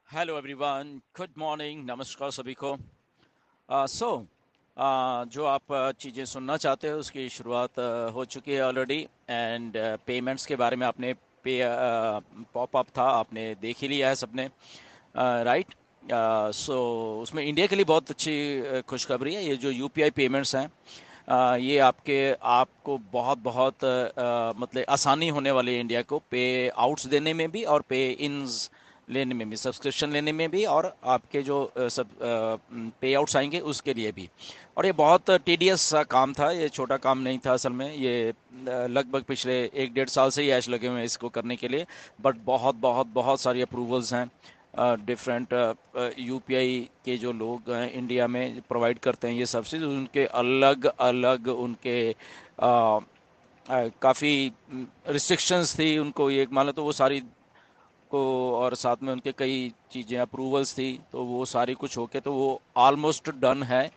Hello everyone, good morning, नमस्कार सभी को। जो आप चीज़ें सुनना चाहते हो उसकी शुरुआत हो चुकी है ऑलरेडी। एंड पेमेंट्स के बारे में आपने पे पॉप अप था, आपने देख ही लिया है सबने, राइट। सो उसमें इंडिया के लिए बहुत अच्छी खुशखबरी है। ये जो यूपीआई पेमेंट्स हैं, ये आपको बहुत बहुत मतलब आसानी होने वाली है इंडिया को पे आउट्स देने में भी और पे इन्स लेने में भी, सब्सक्रिप्शन लेने में भी, और आपके जो सब पे आउट्स आएंगे उसके लिए भी। और ये बहुत टीडियस सा काम था, ये छोटा काम नहीं था असल में। ये लगभग पिछले 1 डेढ़ साल से ही ऐश लगे हुए हैं इसको करने के लिए। बट बहुत बहुत बहुत सारी अप्रूवल्स हैं। डिफरेंट यूपीआई के जो लोग हैं इंडिया में प्रोवाइड करते हैं ये सर्विसेज, उनके अलग अलग उनके काफ़ी रिस्ट्रिक्शंस थी उनको, ये मान लो तो वो सारी को, और साथ में उनके कई चीज़ें अप्रूवल्स थी, तो वो सारी कुछ होके तो वो ऑलमोस्ट डन है।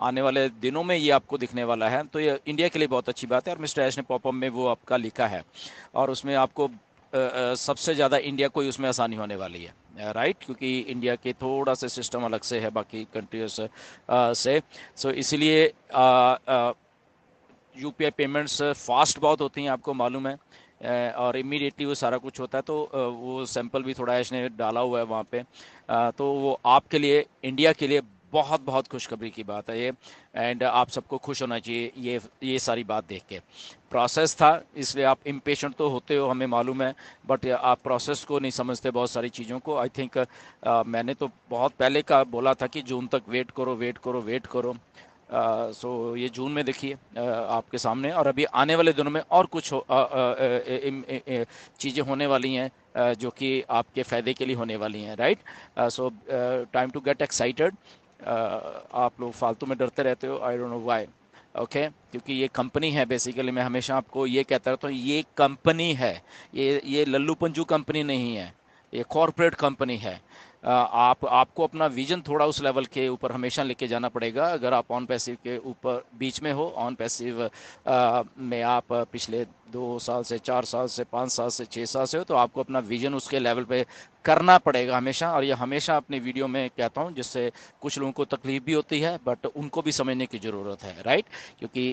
आने वाले दिनों में ये आपको दिखने वाला है, तो ये इंडिया के लिए बहुत अच्छी बात है। और मिस्टर ऐश ने पॉपअप में वो आपका लिखा है, और उसमें आपको सबसे ज़्यादा इंडिया को ही उसमें आसानी होने वाली है, राइट, क्योंकि इंडिया के थोड़ा सा सिस्टम अलग से है बाकी कंट्रीज से। सो इसीलिए यूपीआई पेमेंट्स फास्ट बहुत होती हैं, आपको मालूम है। और इमीडिएटली वो सारा कुछ होता है, तो वो सैंपल भी थोड़ा ऐश ने डाला हुआ है वहाँ पे। तो वो आपके लिए, इंडिया के लिए बहुत बहुत खुशखबरी की बात है ये। एंड आप सबको खुश होना चाहिए ये सारी बात देख के। प्रोसेस था इसलिए आप इम्पेशेंट तो होते हो, हमें मालूम है। बट आप प्रोसेस को नहीं समझते बहुत सारी चीज़ों को। आई थिंक मैंने तो बहुत पहले का बोला था कि जून तक वेट करो, वेट करो, वेट करो। सो ये जून में देखिए आपके सामने, और अभी आने वाले दिनों में और कुछ चीज़ें होने वाली हैं जो कि आपके फ़ायदे के लिए होने वाली हैं, right. So time to get excited. आप लोग फालतू में डरते रहते हो, I don't know why. Okay, क्योंकि ये कंपनी है बेसिकली। मैं हमेशा आपको ये कहता रहता हूँ, ये कंपनी है। ये लल्लू पंजू कंपनी नहीं है, ये कॉरपोरेट कंपनी है। आपको अपना विजन थोड़ा उस लेवल के ऊपर हमेशा लेके जाना पड़ेगा। अगर आप ऑन पैसिव के ऊपर बीच में हो, ऑन पैसिव में आप पिछले 2 साल से, 4 साल से, 5 साल से, 6 साल से हो, तो आपको अपना विजन उसके लेवल पे करना पड़ेगा हमेशा। और ये हमेशा अपने वीडियो में कहता हूँ, जिससे कुछ लोगों को तकलीफ भी होती है बट उनको भी समझने की ज़रूरत है, राइट। क्योंकि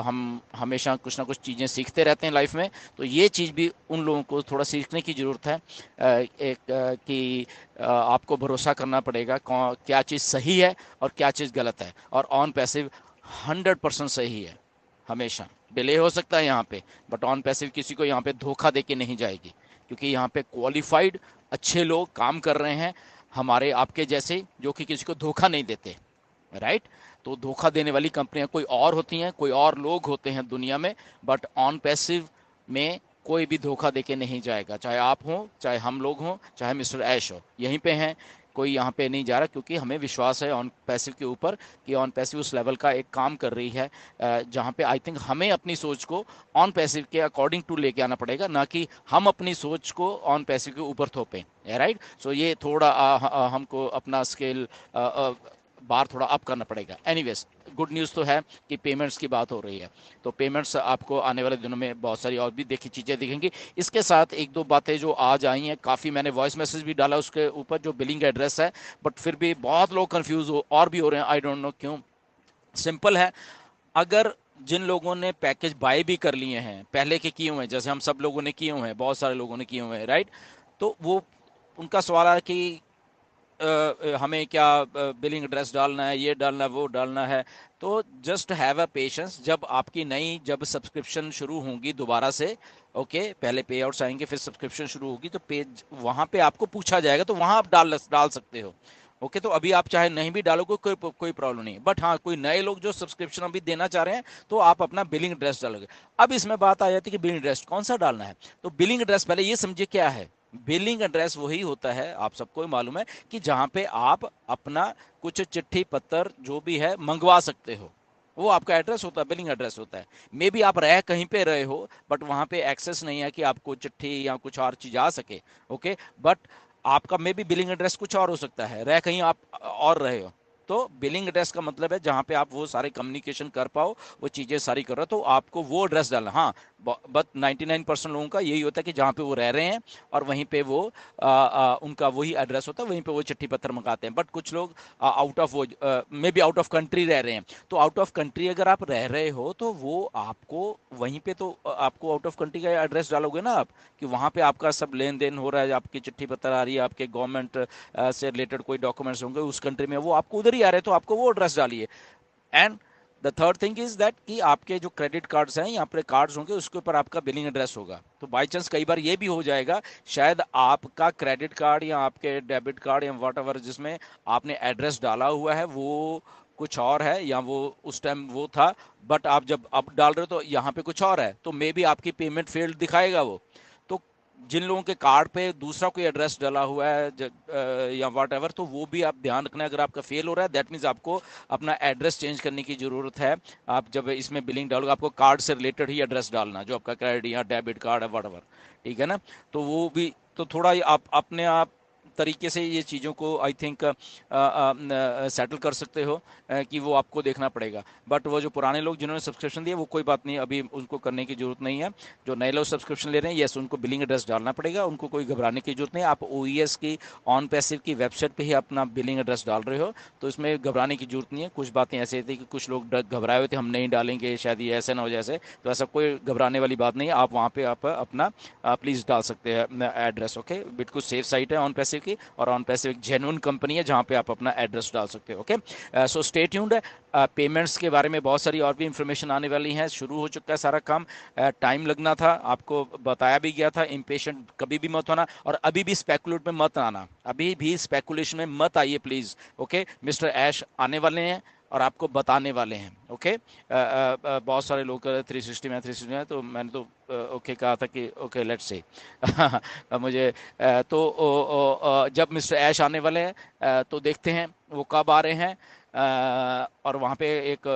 हम हमेशा कुछ ना कुछ चीज़ें सीखते रहते हैं लाइफ में, तो ये चीज़ भी उन लोगों को थोड़ा सीखने की ज़रूरत है। कि आपको भरोसा करना पड़ेगा क्या चीज़ सही है और क्या चीज़ गलत है। और ऑन पैसिव 100% सही है हमेशा। डिले हो सकता है यहाँ पे, बट ऑन पैसिव किसी को यहाँ पे धोखा दे के नहीं जाएगी, क्योंकि यहाँ पे क्वालिफाइड अच्छे लोग काम कर रहे हैं, हमारे आपके जैसे, जो कि किसी को धोखा नहीं देते, राइट। तो धोखा देने वाली कंपनियां कोई और होती हैं, कोई और लोग होते हैं दुनिया में। बट ऑन पैसिव में कोई भी धोखा देके नहीं जाएगा, चाहे आप हो, चाहे हम लोग हों, चाहे मिस्टर ऐश हो, यहीं पे हैं। कोई यहाँ पे नहीं जा रहा, क्योंकि हमें विश्वास है ऑन पैसिव के ऊपर कि ऑन पैसिव उस लेवल का एक काम कर रही है जहाँ पे आई थिंक हमें अपनी सोच को ऑन पैसिव के अकॉर्डिंग टू लेके आना पड़ेगा, ना कि हम अपनी सोच को ऑन पैसिव के ऊपर थोपें, राइट। सो ये थोड़ा हमको अपना स्केल बार थोड़ा अप करना पड़ेगा। एनीवेज, गुड न्यूज़ तो है कि पेमेंट्स की बात हो रही है, तो पेमेंट्स आपको आने वाले दिनों में बहुत सारी और भी देखी चीज़ें दिखेंगी। इसके साथ एक दो बातें जो आज आई हैं, काफ़ी मैंने वॉइस मैसेज भी डाला उसके ऊपर, जो बिलिंग एड्रेस है। बट फिर भी बहुत लोग कंफ्यूज हो और भी हो रहे हैं, आई डोंट नो क्यों। सिंपल है। अगर जिन लोगों ने पैकेज बाय भी कर लिए हैं, पहले के किए हुए हैं, जैसे हम सब लोगों ने किए हुए हैं, बहुत सारे लोगों ने किए हुए हैं, राइट। तो वो उनका सवाल है कि हमें क्या बिलिंग एड्रेस डालना है, ये डालना है, वो डालना है। तो जस्ट हैव अ पेशेंस, जब आपकी नई जब सब्सक्रिप्शन शुरू होंगी दोबारा से, ओके, पहले पे आउट्स आएंगे फिर सब्सक्रिप्शन शुरू होगी, तो पेज वहां पे आपको पूछा जाएगा, तो वहां आप डाल सकते हो। ओके, तो अभी आप चाहे नहीं भी डालोगे, कोई प्रॉब्लम नहीं। बट हाँ, कोई नए लोग जो सब्सक्रिप्शन अभी देना चाह रहे हैं, तो आप अपना बिलिंग एड्रेस डालोगे। अब इसमें बात आ जाती है कि बिलिंग एड्रेस कौन सा डालना है। तो बिलिंग एड्रेस पहले ये समझिए क्या है। बिलिंग एड्रेस वही होता है, आप सबको ही मालूम है, कि जहां पे आप अपना कुछ चिट्ठी पत्र जो भी है मंगवा सकते हो, वो आपका एड्रेस होता है, बिलिंग एड्रेस होता है। मे बी आप रह कहीं पे रहे हो, बट वहां पे एक्सेस नहीं है कि आपको चिट्ठी या कुछ और चीज आ सके। ओके, बट आपका मे बी बिलिंग एड्रेस कुछ और हो सकता है, रह कहीं आप और रहे हो। तो बिलिंग एड्रेस का मतलब है जहां पे आप वो सारे कम्युनिकेशन कर पाओ, वो चीजें सारी कर रहे हो, तो आपको वो एड्रेस डालना। हाँ, बट 99% लोगों का यही होता है कि जहाँ पे वो रह रहे हैं और वहीं पे वो उनका वही एड्रेस होता है, वहीं पे वो चिट्ठी पत्र मंगाते हैं। बट कुछ लोग आउट ऑफ वो may be out of country रह रहे हैं, तो आउट ऑफ कंट्री अगर आप रह रहे हो तो वो आपको वहीं पे तो आपको आउट ऑफ कंट्री का एड्रेस डालोगे ना आप, कि वहाँ पे आपका सब लेन देन हो रहा है, आपकी चिट्ठी पत्र आ रही है, आपके गवर्नमेंट से रिलेटेड कोई डॉक्यूमेंट्स होंगे उस कंट्री में, वो आपको उधर ही आ रहे हैं, तो आपको वो एड्रेस डालिए। And the third thing is that कि आपके जो क्रेडिट कार्ड्स हैं, यहाँ पे कार्ड्स होंगे, उसके ऊपर आपका बिलिंग एड्रेस होगा। तो बाई चांस कई बार ये भी हो जाएगा, शायद आपका क्रेडिट कार्ड या आपके डेबिट कार्ड या वॉट एवर जिसमें आपने एड्रेस डाला हुआ है वो कुछ और है, या वो उस टाइम वो था, बट आप जब अब डाल रहे हो तो यहाँ पे कुछ और है, तो मे बी आपकी पेमेंट फेल्ड दिखाएगा वो। तो जिन लोगों के कार्ड पे दूसरा कोई एड्रेस डला हुआ है या वॉट एवर, तो वो भी आप ध्यान रखना। अगर आपका फेल हो रहा है दैट मीन्स आपको अपना एड्रेस चेंज करने की जरूरत है। आप जब इसमें बिलिंग डालोगे आपको कार्ड से रिलेटेड ही एड्रेस डालना, जो आपका क्रेडिट या डेबिट कार्ड है वॉट एवर, ठीक है ना। तो वो भी तो थोड़ा आप अपने आप तरीके से ये चीज़ों को आई थिंक सेटल कर सकते हो, कि वो आपको देखना पड़ेगा। बट वो जो पुराने लोग जिन्होंने सब्सक्रिप्शन दिया वो कोई बात नहीं, अभी उनको करने की जरूरत नहीं है। जो नए लोग सब्सक्रिप्शन ले रहे हैं, यस उनको बिलिंग एड्रेस डालना पड़ेगा, उनको कोई घबराने की जरूरत नहीं। आप ओईएस की ऑन पैसिव की वेबसाइट पे ही अपना बिलिंग एड्रेस डाल रहे हो, तो इसमें घबराने की जरूरत नहीं है। कुछ बातें ऐसे थी कि कुछ लोग घबराए हुए थे, हम नहीं डालेंगे शायद ये ऐसे ना हो जैसे, तो ऐसा कोई घबराने वाली बात नहीं है। आप वहाँ पे आप अपना प्लीज़ डाल सकते हैं एड्रेस। ओके, बिल्कुल सेफ साइट है ऑन पैसिव की, और ऑन पैसिव एक जेन्युइन कंपनी है जहाँ पे आप अपना एड्रेस डाल सकते हो। Okay, so stay tuned. Payments के बारे में बहुत सारी और भी इंफॉर्मेशन आने वाली है, शुरू हो चुका है सारा काम। टाइम लगना था, आपको बताया भी गया था, इम्पेशेंट कभी भी मत होना, और अभी भी स्पेकुलेट में मत आना, अभी भी स्पेकुलेशन में मत आइए प्लीज। ओके, मिस्टर ऐश आने वाले हैं और आपको बताने वाले हैं। ओके, बहुत सारे लोग 360 में 360 में, तो मैंने तो ओके कहा था कि ओके लेट्स से मुझे तो जब मिस्टर ऐश आने वाले हैं तो देखते हैं वो कब आ रहे हैं। और वहाँ पे एक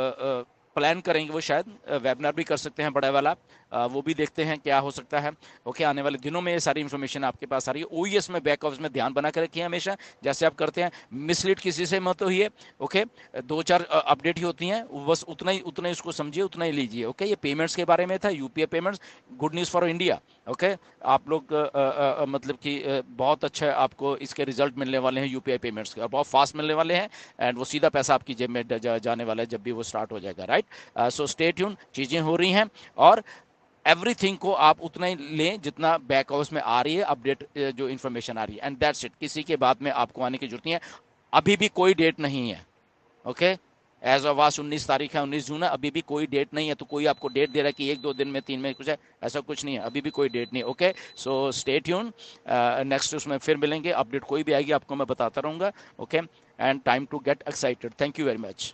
प्लान करेंगे, वो शायद वेबिनार भी कर सकते हैं बड़ा वाला, वो भी देखते हैं क्या हो सकता है। ओके, आने वाले दिनों में ये सारी इन्फॉर्मेशन आपके पास आ रही है। ओईएस में बैक ऑफिस में ध्यान बना कर रखिए हमेशा, जैसे आप करते हैं, मिसलीड किसी से मत होइए। ओके, दो चार अपडेट ही होती हैं, बस उतना ही उसको समझिए, उतना ही लीजिए। ओके, ये पेमेंट्स के बारे में था, UPI payments, good news for India. Okay, आप लोग मतलब कि बहुत अच्छा आपको इसके रिजल्ट मिलने वाले हैं यूपीआई पेमेंट्स के, और बहुत फास्ट मिलने वाले हैं, एंड वो सीधा पैसा आपकी जेब में जाने वाला है जब भी वो स्टार्ट हो जाएगा। राइट, सो स्टे ट्यून, चीज़ें हो रही हैं, और एवरीथिंग को आप उतना ही लें जितना बैक हाउस में आ रही है अपडेट, जो इन्फॉर्मेशन आ रही है, एंड दैट्स इट। किसी के बाद में आपको आने की जरूरत नहीं है। अभी भी कोई डेट नहीं है। ओके, एज ऑफ आज 19 तारीख है, 19 जून है, अभी भी कोई डेट नहीं है। तो कोई आपको डेट दे रहा है कि 1 2 दिन में 3 में कुछ है, ऐसा कुछ नहीं है, अभी भी कोई डेट नहीं। Okay, so stay tune, next उसमें फिर मिलेंगे, अपडेट कोई भी आएगी आपको मैं बताता रहूंगा। Okay, and time to get excited. Thank you very much.